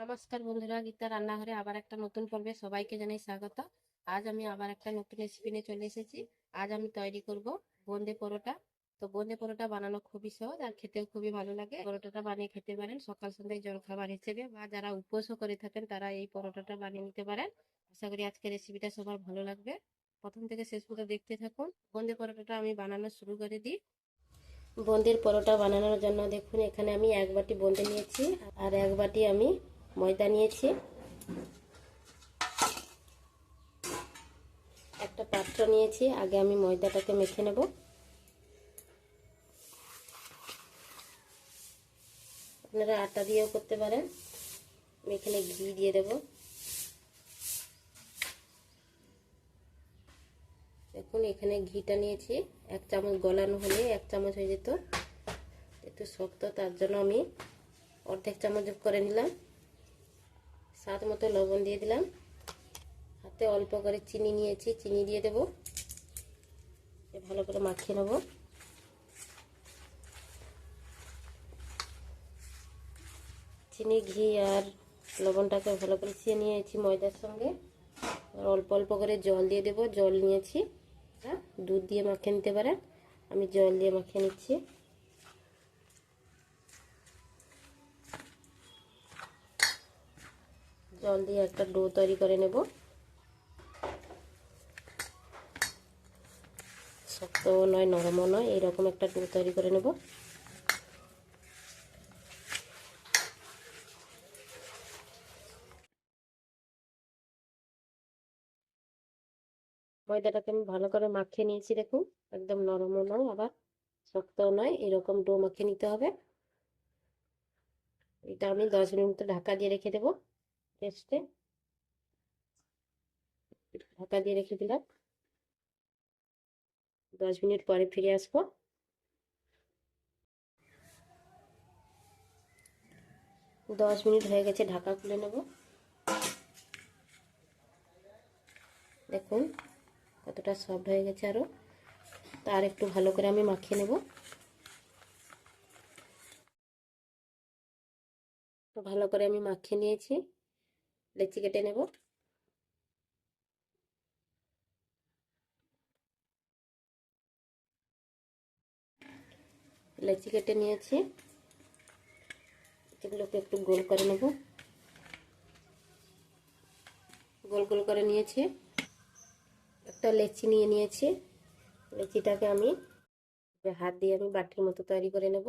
নমস্কার বন্ধুরা, গীতা রান্নাঘরে আবার একটা নতুন পর্বে সবাইকে জানাই স্বাগত। আজ আমি আবার একটা নতুন রেসিপি নিয়ে চলে এসেছি। আজ আমি তৈরি করব বোঁদে পরোটা। তো বোঁদে পরোটা বানানো খুবই সহজ আর খেতেও খুবই ভালো লাগে। পরোটাটা বানিয়ে খেতে পারেন সকাল সন্ধ্যায় জলখাবার হিসেবে, বা যারা উপোসও করে থাকেন তারা এই পরোটাটা বানিয়ে নিতে পারেন। আশা করি আজকের রেসিপিটা সবার ভালো লাগবে। প্রথম থেকে শেষ পর্যন্ত দেখতে থাকুন। বোঁদে পরোটাটা আমি বানানো শুরু করে দিই। বোঁদের পরোটা বানানোর জন্য দেখুন, এখানে আমি 1 বাটি বোঁদে নিয়েছি আর 1 বাটি আমি ময়দা নিয়েছি। একটা পাত্র নিয়েছি, আগে আমি ময়দাটাকে মেখে নেব। আপনারা আটা দিয়েও করতে পারেন। আমি এখানে ঘি দিয়ে দেব। দেখুন, এখানে ঘিটা নিয়েছি 1 চামচ, গলানো হলে 1 চামচ হয়ে যেত, একটু শক্ত, তার জন্য আমি অর্ধেক চামচ করে নিলাম। স্বাদ মতো লবণ দিয়ে দিলাম। হাতে অল্প করে চিনি নিয়েছি, চিনি দিয়ে দেব। ভালো করে মাখিয়ে নেব। চিনি, ঘি আর লবণটাকে ভালো করে মিশিয়ে নিয়েছি ময়দার সঙ্গে। আর অল্প অল্প করে জল দিয়ে দেব। জল নিয়েছি, দুধ দিয়ে মাখিয়ে নিতে পারেন, আমি জল দিয়ে মাখিয়ে নিচ্ছি। জল দিয়ে একটা ডো তৈরি করে নেব। শক্ত নয়, নরমও নয়, এইরকম একটা ডো তৈরি করে নেব। ময়দাটাকে আমি ভালো করে মাখিয়ে নিয়েছি। দেখুন, একদম নরমও নয় আবার শক্তও নয়, এরকম ডো মাখিয়ে নিতে হবে। এটা আমি 10 মিনিট মতো ঢাকা দিয়ে রেখে দেবো রেস্টে। ঢাকা দিয়ে রেখে দিলাম। 10 মিনিট পরে ফিরে আসবো। 10 মিনিট হয়ে গেছে, ঢাকা খুলে নেব। দেখুন কতটা সফট হয়ে গেছে। আরও তার একটু ভালো করে আমি মাখিয়ে নেব। তো ভালো করে আমি মাখিয়ে নিয়েছি। লেচি কেটে নেব। লেচি কেটে নিয়েছি, এগুলোকে একটু গোল করে নেব। গোল গোল করে নিয়েছি। একটা লেচি নিয়ে নিয়েছি। লেচিটাকে আমি হাত দিয়ে আমি বাটির মতো তৈরি করে নেব।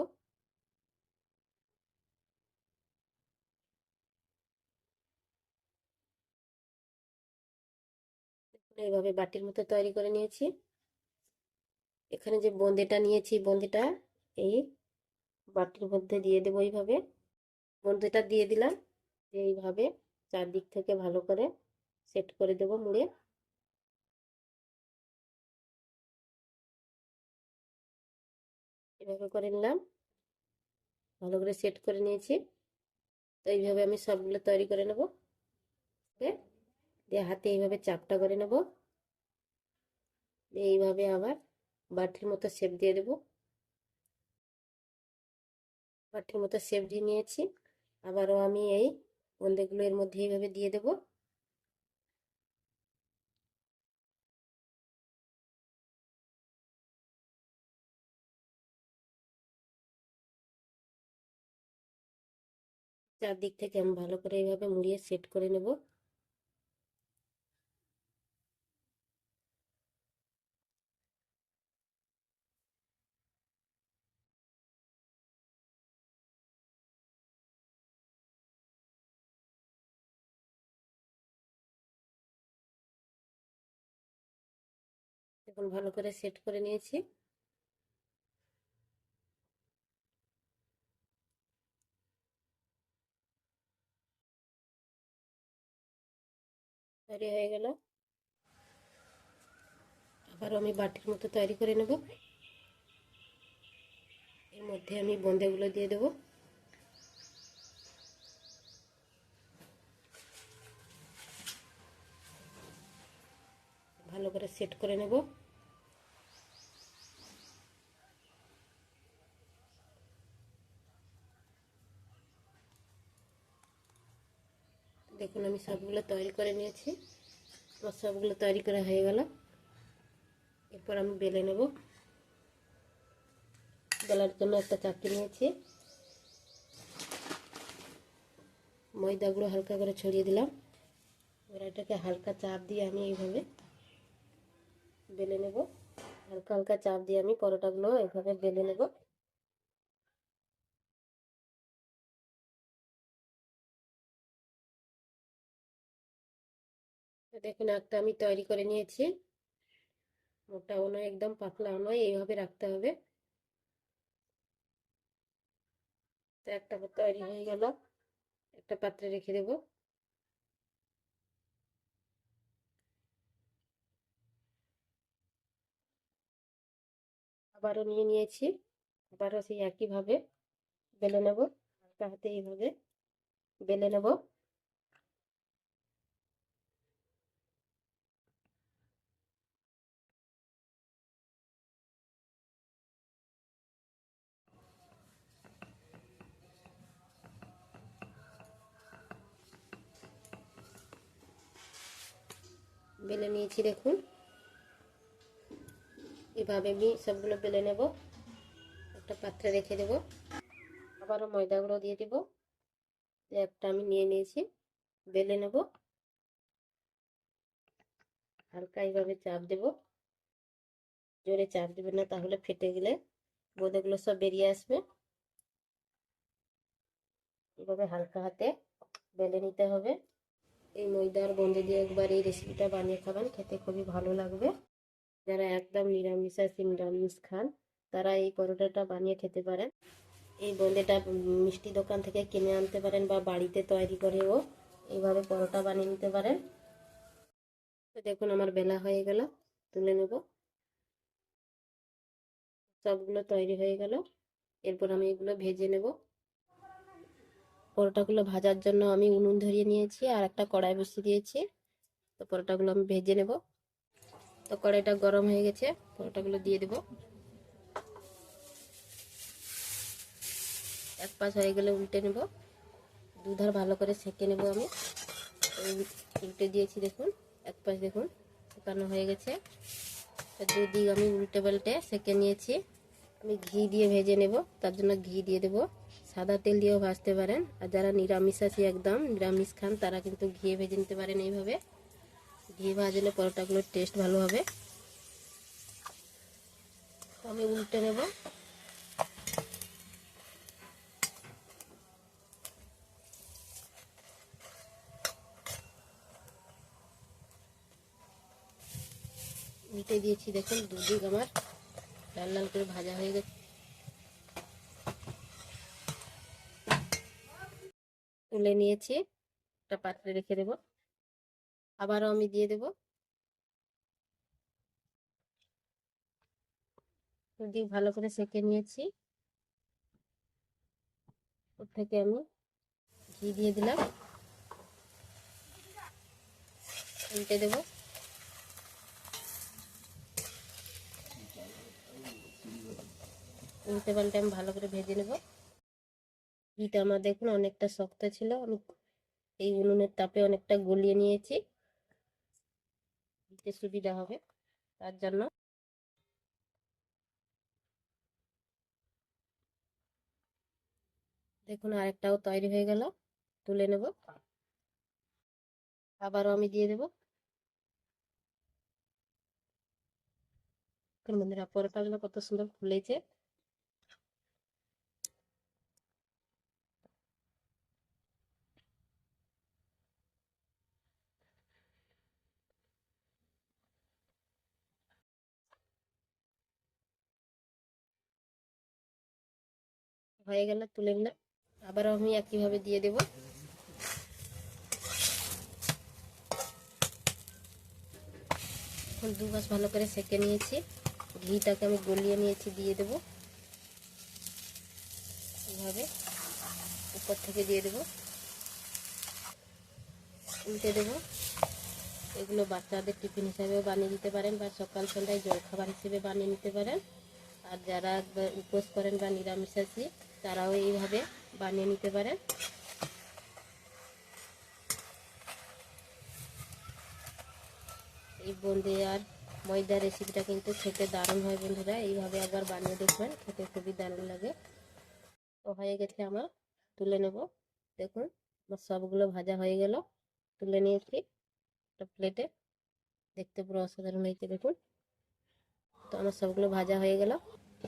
এইভাবে বাটির মতো তৈরি করে নিয়েছি। এখানে যে বোঁদেটা নিয়েছি, বোঁদেটা এই বাটির মধ্যে দিয়ে দেবো। এইভাবে বোঁদেটা দিয়ে দিলাম। এইভাবে চারদিক থেকে ভালো করে সেট করে দেব মুড়ে। এভাবে করে নিলাম, ভালো করে সেট করে নিয়েছি। তো এইভাবে আমি সবগুলো তৈরি করে নেব। দিয়ে হাতে এইভাবে চাপটা করে নেব। এইভাবে আবার বাটির মতো শেপ দিয়ে দেব। বাটির মতো শেপ দিয়ে নিয়েছি। আবারও আমি এই বোঁদেগুলো এর মধ্যে এইভাবে দিয়ে দেব। চারদিক থেকে আমি ভালো করে এইভাবে মুড়িয়ে সেট করে নেব। এখন ভালো করে সেট করে নিয়েছি। তৈরি হয়ে গেল। আবার আমি বাটির মতো তৈরি করে নেব। এর মধ্যে আমি বোঁদেগুলো দিয়ে দেব। ভালো করে সেট করে নেব। দেখুন আমি সবগুলো তৈরি করে নিয়েছি। আমার সবগুলো তৈরি করা হয়ে গেল। এরপর আমি বেলে নেব। বেলার জন্য একটা চাকতি নিয়েছি। ময়দাগুলো হালকা করে ছড়িয়ে দিলাম। এবার এটাকে হালকা চাপ দিয়ে আমি এইভাবে বেলে নেব। হালকা হালকা চাপ দিয়ে আমি পরোটাগুলো এইভাবে বেলে নেব। দেখুন একটা আমি তৈরি করে নিয়েছি। মোটাও নয় একদম পাতলাও নয়, এইভাবে রাখতে হবে। তো একটা তৈরি হয়ে গেল, একটা পাত্রে রেখে দেব। আবারও নিয়ে নিয়েছি। আবারও সেই একইভাবে বেলে নেব। হালকা হাতে এইভাবে বেলে নেব। বেলে নিয়েছি দেখুন। এভাবে আমি সবগুলো বেলে নেব। একটা পাত্রে রেখে দেব। আবারও ময়দা গুঁড়ো দিয়ে দেব। একটা আমি নিয়ে নিয়েছি, বেলে নেব। হালকা এইভাবে চাপ দেব। জোরে চাপ দেবেন না, তাহলে ফেটে গেলে বোঁদেগুলো সব বেরিয়ে আসবে। এভাবে হালকা হাতে বেলে নিতে হবে। এই ময়দার বোঁদে দিয়ে একবার এই রেসিপিটা বানিয়ে খাবেন, খেতে খুবই ভালো লাগবে। যারা একদম নিরামিষ খান তারা এই পরোটাটা বানিয়ে খেতে পারেন। এই বোঁদেটা মিষ্টি দোকান থেকে কিনে আনতে পারেন বা বাড়িতে তৈরি করেও এইভাবে পরোটা বানিয়ে নিতে পারেন। তো দেখুন আমার বেলা হয়ে গেল, তুলে নেব। সবগুলো তৈরি হয়ে গেল। এরপর আমি এগুলো ভেজে নেব। পরোটাগুলো ভাজার জন্য আমি উনুন ধরিয়ে নিয়েছি আর একটা কড়াই বসিয়ে দিয়েছি। তো পরোটাগুলো আমি ভেজে নেব। তো কড়াইটা গরম হয়ে গেছে, পরোটাগুলো দিয়ে দেব। এক পাশ হয়ে গেলে উল্টে নেব। দুধার ভালো করে সেঁকে নেব আমি। উল্টে দিয়েছি দেখুন, এক পাশ দেখুন শুকানো হয়ে গেছে। দুদিক আমি উল্টে পাল্টে সেঁকে নিয়েছি। আমি ঘি দিয়ে ভেজে নেব, তার জন্য ঘি দিয়ে দেব। সাদা তেল দিয়েও ভাজতে পারেন, আর যারা নিরামিষাশী একদম নিরামিষ খান তারা কিন্তু ঘি ভেজে নিতে পারেন। এইভাবে ঘি ভাজলে পরোটাগুলোর টেস্ট ভালো হবে। আমি উল্টে নেব। উল্টে দিয়েছি দেখুন, দুদিক আমার লাল লাল করে ভাজা হয়ে গেছে। তুলে নিয়েছি, একটা পাত্রে রেখে দেব। আবারও আমি দিয়ে দেব। দুদিক ভালো করে সেঁকে নিয়েছি। ওর থেকে আমি ঘি দিয়ে দিলাম। উল্টে দেব। উল্টে পাল্টে আমি ভালো করে ভেজে নেব। ঘিটা আমার দেখুন অনেকটা শক্ত ছিল, আমি এই উনুনের তাপে অনেকটা গলিয়ে নিয়েছি, দিতে সুবিধা হবে তার জন্য। দেখুন আরেকটাও তৈরি হয়ে গেল, তুলে নেব। আবারও আমি দিয়ে দেব। বন্ধুরা পরোটাগুলো কত সুন্দর ফুলেছে। হয়ে গেল, তুলে নিলাম। আবারও আমি একইভাবে দিয়ে দেব। এখন দু পাশ ভালো করে সেঁকে নিয়েছি, ঘিটাকে আমি গলিয়ে নিয়েছি, দিয়ে দেব। এইভাবে উপর থেকে দিয়ে দেব, উল্টে দেব। এগুলো বাচ্চাদের টিফিন হিসাবেও বানিয়ে দিতে পারেন বা সকাল সন্ধ্যায় জলখাবার হিসেবে বানিয়ে নিতে পারেন। আর যারা উপোস করেন বা নিরামিষাশী তারাও এইভাবে বানিয়ে নিতে পারেন। এই বোঁদে আর ময়দা রেসিপিটা কিন্তু খেতে দারুণ হয় বন্ধুরা, এইভাবে একবার বানিয়ে দেখবেন, খেতে খুবই দারুণ লাগে। তো হয়ে গেছে আমার, তুলে নেব। দেখুন আমার সবগুলো ভাজা হয়ে গেল, তুলে নিয়েছি একটা প্লেটে। দেখতে পুরো অসাধারণ হয়েছে দেখুন। তো আমার সবগুলো ভাজা হয়ে গেল,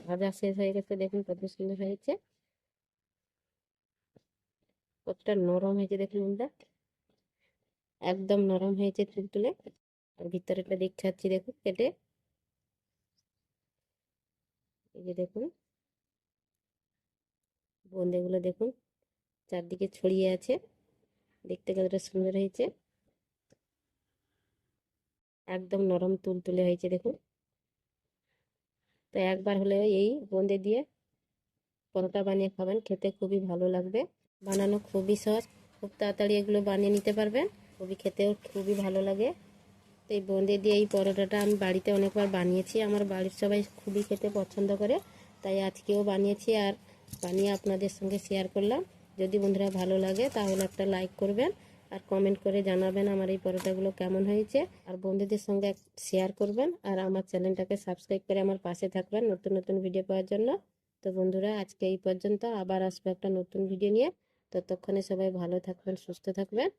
ভাজা শেষ হয়ে গেছে, দেখুন কত সুন্দর হয়েছে, কতটা নরম হয়েছে দেখুন বন্ধুরা, একদম নরম হয়েছে তুলতুলে। আর ভিতরেটা দেখাচ্ছি দেখুন কেটে, এই যে দেখুন বোঁদেগুলো দেখুন চারদিকে ছড়িয়ে আছে, দেখতে কতটা সুন্দর হয়েছে, একদম নরম তুলতুলে হয়েছে দেখুন। তো একবার হলেও এই বোঁদে দিয়ে পরোটা বানিয়ে খাবেন, খেতে খুবই ভালো লাগবে। বানানো খুবই সহজ, খুব তাড়াতাড়ি এগুলো বানিয়ে নিতে পারবেন, খুবই খেতেও খুবই ভালো লাগে। তো এই বোঁদে দিয়ে এই পরোটাটা আমি বাড়িতে অনেকবার বানিয়েছি, আমার বাড়ির সবাই খুবই খেতে পছন্দ করে, তাই আজকেও বানিয়েছি আর বানিয়ে আপনাদের সঙ্গে শেয়ার করলাম। যদি বন্ধুরা ভালো লাগে তাহলে একটা লাইক করবেন আর কমেন্ট করে জানাবেন আমার এই পরোটাগুলো কেমন হয়েছে, আর বন্ধুদের সঙ্গে শেয়ার করবেন, আর আমার চ্যানেলটাকে সাবস্ক্রাইব করে আমার পাশে থাকবেন নতুন নতুন ভিডিও পাওয়ার জন্য। তো বন্ধুরা আজকে এই পর্যন্ত, আবার আসবো একটা নতুন ভিডিও নিয়ে। ততক্ষণে সবাই ভালো থাকবেন, সুস্থ থাকবেন।